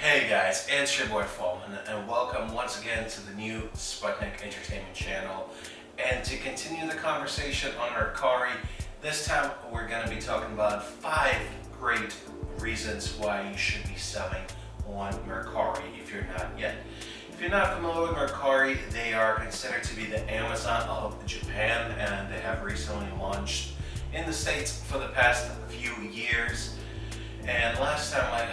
Hey guys, it's your boy Fallman, and welcome once again to the new Sputnik Entertainment channel. And to continue the conversation on Mercari, this time we're going to be talking about 5 great reasons why you should be selling on Mercari if you're not yet. If you're not familiar with Mercari, they are considered to be the Amazon of Japan, and they have recently launched in the States for the past few years. And last time, like,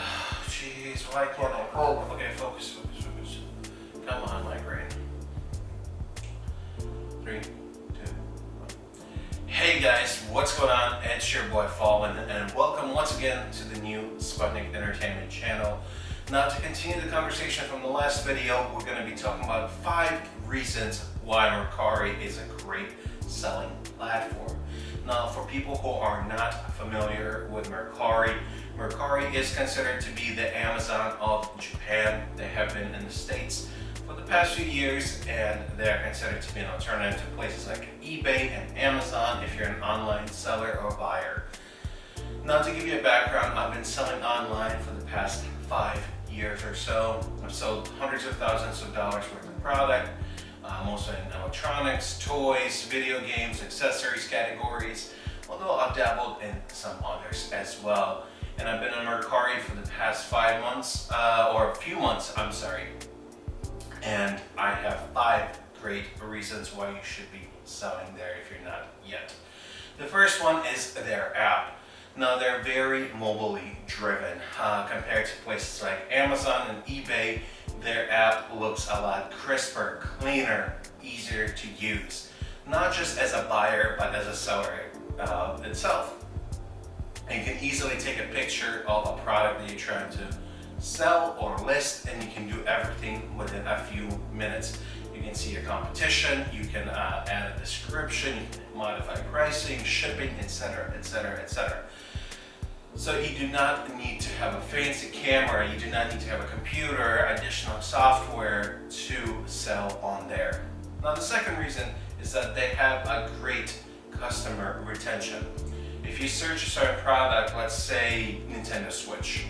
jeez, why can't I? Oh, okay, focus. Come on, my brain. 3, 2, 1. Hey guys, what's going on? It's your boy Fallen, and welcome once again to the new Sputnik Entertainment channel. Now, to continue the conversation from the last video, we're going to be talking about 5 reasons why Mercari is a great selling platform. Now, for people who are not familiar with Mercari, Mercari is considered to be the Amazon of Japan. They have been in the States for the past few years, and they're considered to be an alternative to places like eBay and Amazon if you're an online seller or buyer. Now, to give you a background, I've been selling online for the past 5 years or so. I've sold hundreds of thousands of dollars worth of product, mostly in electronics, toys, video games, accessories categories, although I've dabbled in some others as well. And I've been on Mercari for the past 5 months, or a few months, I'm sorry. And I have 5 great reasons why you should be selling there if you're not yet. The first one is their app. Now, they're very mobilely driven compared to places like Amazon and eBay. Their app looks a lot crisper, cleaner, easier to use. Not just as a buyer, but as a seller itself. And you can easily take a picture of a product that you're trying to sell or list, and you can do everything within a few minutes. You can see your competition, you can add a description, you can modify pricing, shipping, etc., etc., etc. So you do not need to have a fancy camera, you do not need to have a computer, additional software to sell on there. Now, the second reason is that they have a great customer retention. If you search a certain product, let's say Nintendo Switch,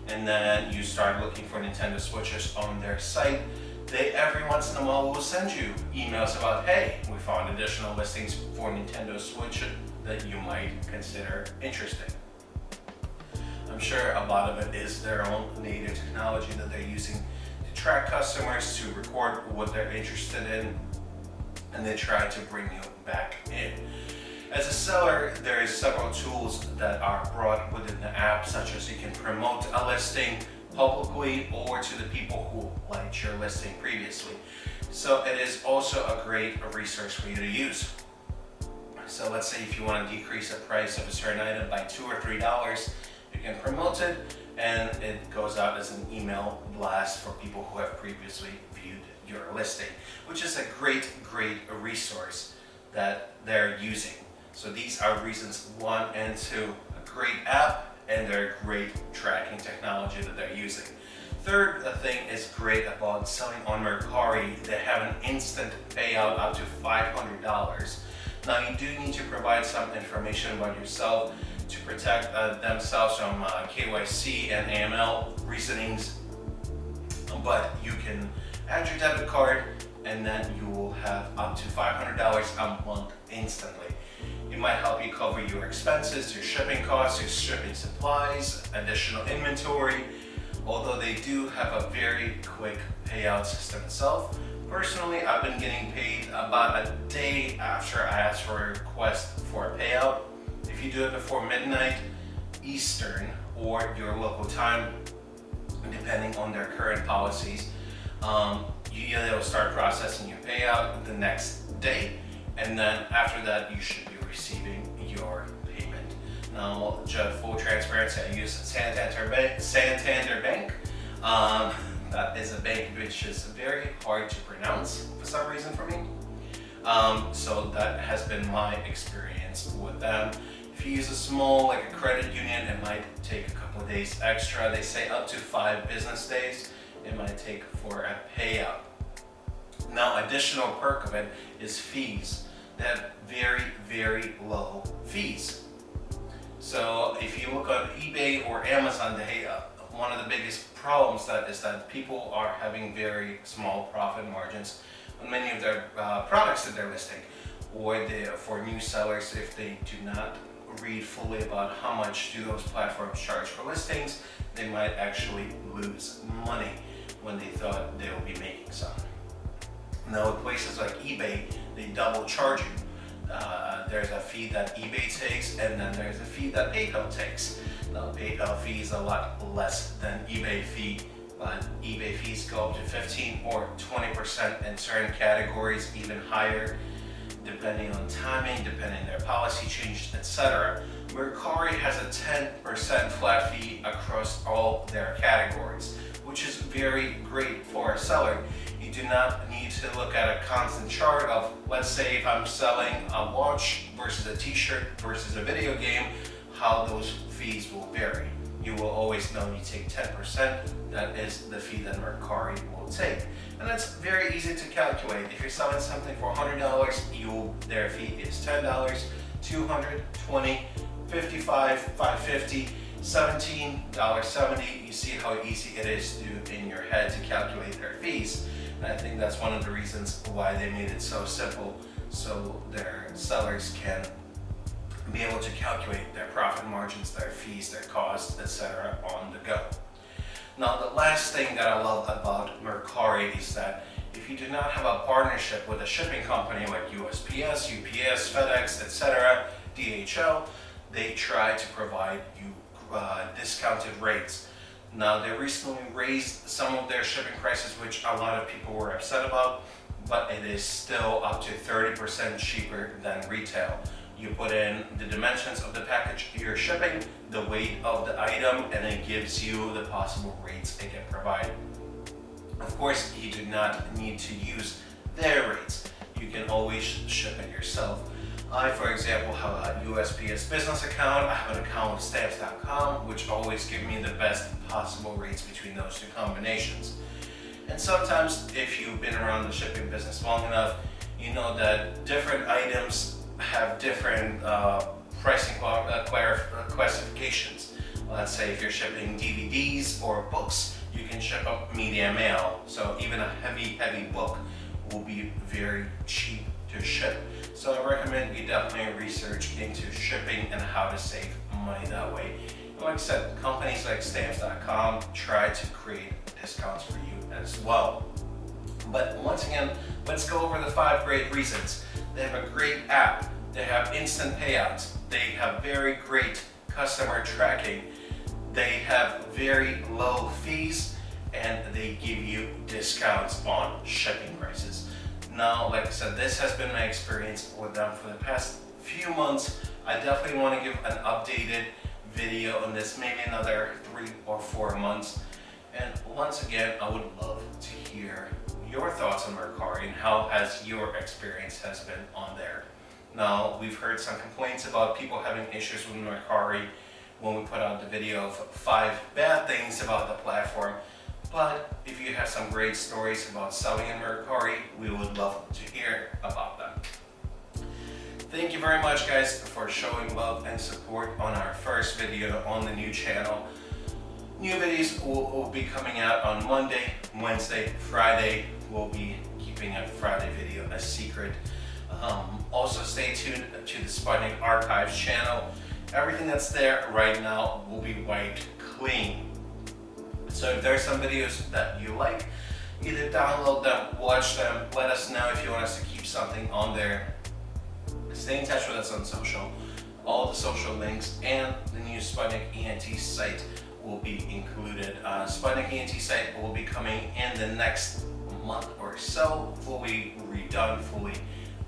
and then you start looking for Nintendo Switches on their site, they every once in a while will send you emails about, hey, we found additional listings for Nintendo Switch that you might consider interesting. I'm sure a lot of it is their own native technology that they're using to track customers, to record what they're interested in, and they try to bring you back in. As a seller, there is several tools that are brought within the app, such as you can promote a listing publicly or to the people who liked your listing previously. So it is also a great resource for you to use. So let's say if you want to decrease the price of a certain item by $2 or $3, you can promote it, and it goes out as an email blast for people who have previously viewed your listing, which is a great resource that they're using. So these are reasons 1 and 2, a great app and their great tracking technology that they're using. Third thing is great about selling on Mercari. They have an instant payout up to $500. Now, you do need to provide some information about yourself to protect themselves from KYC and AML reasonings, but you can add your debit card and then you will have up to $500 a month instantly. It might help you cover your expenses, your shipping costs, your shipping supplies, additional inventory, although they do have a very quick payout system itself. Personally, I've been getting paid about a day after I asked for a request for a payout. If you do it before midnight Eastern or your local time, depending on their current policies, they'll start processing your payout the next day, and then after that you should be receiving your payment. Now, just full transparency, I use Santander Bank. That is a bank which is very hard to pronounce for some reason for me. So that has been my experience with them. If you use a small, like a credit union, it might take a couple of days extra. They say up to 5 business days it might take for a payout. Now, additional perk of it is fees. They have very low fees. So if you look on eBay or Amazon, they one of the biggest problems that is that people are having very small profit margins on many of their products that they're listing, or for new sellers, if they do not read fully about how much do those platforms charge for listings, they might actually lose money when they thought they would be making some. Now with places like eBay, they double charge you. There's a fee that eBay takes, and then there's a fee that PayPal takes. Now PayPal fee is a lot less than eBay fee, but eBay fees go up to 15 or 20% in certain categories, even higher, depending on timing, depending on their policy change, etc. Mercari has a 10% flat fee across all their categories, which is very great for a seller. You do not need to look at a constant chart of, let's say if I'm selling a watch versus a t-shirt versus a video game, how those fees will vary. You will always know you take 10%, that is the fee that Mercari will take. And that's very easy to calculate. If you're selling something for $100, their fee is $10, $200, $20, $55, $550, $17.70. You see how easy it is to, in your head, to calculate their fees. And I think that's one of the reasons why they made it so simple, so their sellers can be able to calculate their profit margins, their fees, their costs, etc. on the go. Now, the last thing that I love about Mercari is that if you do not have a partnership with a shipping company like USPS, UPS, FedEx, etc., DHL, they try to provide you discounted rates. Now, they recently raised some of their shipping prices, which a lot of people were upset about, but it is still up to 30% cheaper than retail. You put in the dimensions of the package you're shipping, the weight of the item, and it gives you the possible rates it can provide. Of course, you do not need to use their rates. You can always ship it yourself. I, for example, have a USPS business account. I have an account with stamps.com, which always give me the best possible rates between those two combinations. And sometimes, if you've been around the shipping business long enough, you know that different items have different pricing classifications. Let's say if you're shipping DVDs or books, you can ship up media mail. So even a heavy book will be very cheap to ship. So I recommend you definitely research into shipping and how to save money that way. And like I said, companies like stamps.com try to create discounts for you as well. But once again, let's go over the 5 great reasons. They have a great app. They have instant payouts. They have very great customer tracking. They have very low fees, and they give you discounts on shipping prices. Now, like I said, this has been my experience with them for the past few months. I definitely want to give an updated video on this, maybe another 3 or 4 months. And once again, I would love to hear your thoughts on Mercari and how has your experience has been on there. Now, we've heard some complaints about people having issues with Mercari when we put out the video of 5 bad things about the platform. But if you have some great stories about selling in Mercari, we would love to hear about them. Thank you very much, guys, for showing love and support on our first video on the new channel. New videos will be coming out on Monday, Wednesday, Friday. We'll be keeping a Friday video a secret. Also stay tuned to the Sputnik Archives channel. Everything that's there right now will be wiped clean. So if there's some videos that you like, either download them, watch them, let us know if you want us to keep something on there. Stay in touch with us on social. All the social links and the new Sputnik ENT site will be included. Sputnik ENT site will be coming in the next month or so, fully redone, fully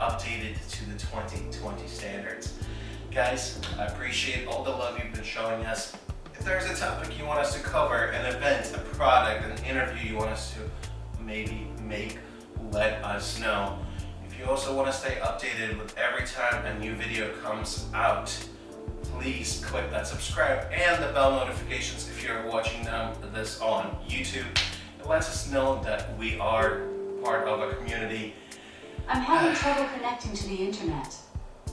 updated to the 2020 standards. Guys, I appreciate all the love you've been showing us. If there's a topic you want us to cover, an event, a product, an interview you want us to maybe make, let us know. If you also want to stay updated with every time a new video comes out, please click that subscribe and the bell notifications if you're watching this on YouTube. It lets us know that we are part of a community. I'm having trouble connecting to the internet.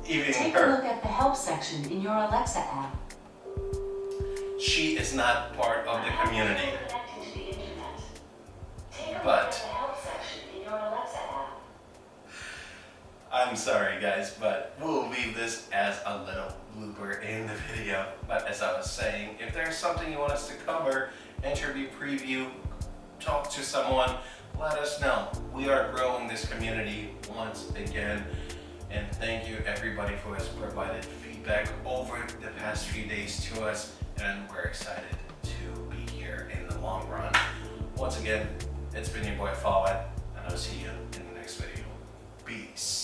Even Take a look at the help section in your Alexa app. she is not part of the community. But I'm sorry guys, but we'll leave this as a little blooper in the video. But as I was saying, if there's something you want us to cover, interview, preview, talk to someone, let us know. We are growing this community once again. And thank you everybody who has provided feedback over the past few days to us. And we're excited to be here in the long run. Once again, it's been your boy Fallen, and I'll see you in the next video. Peace.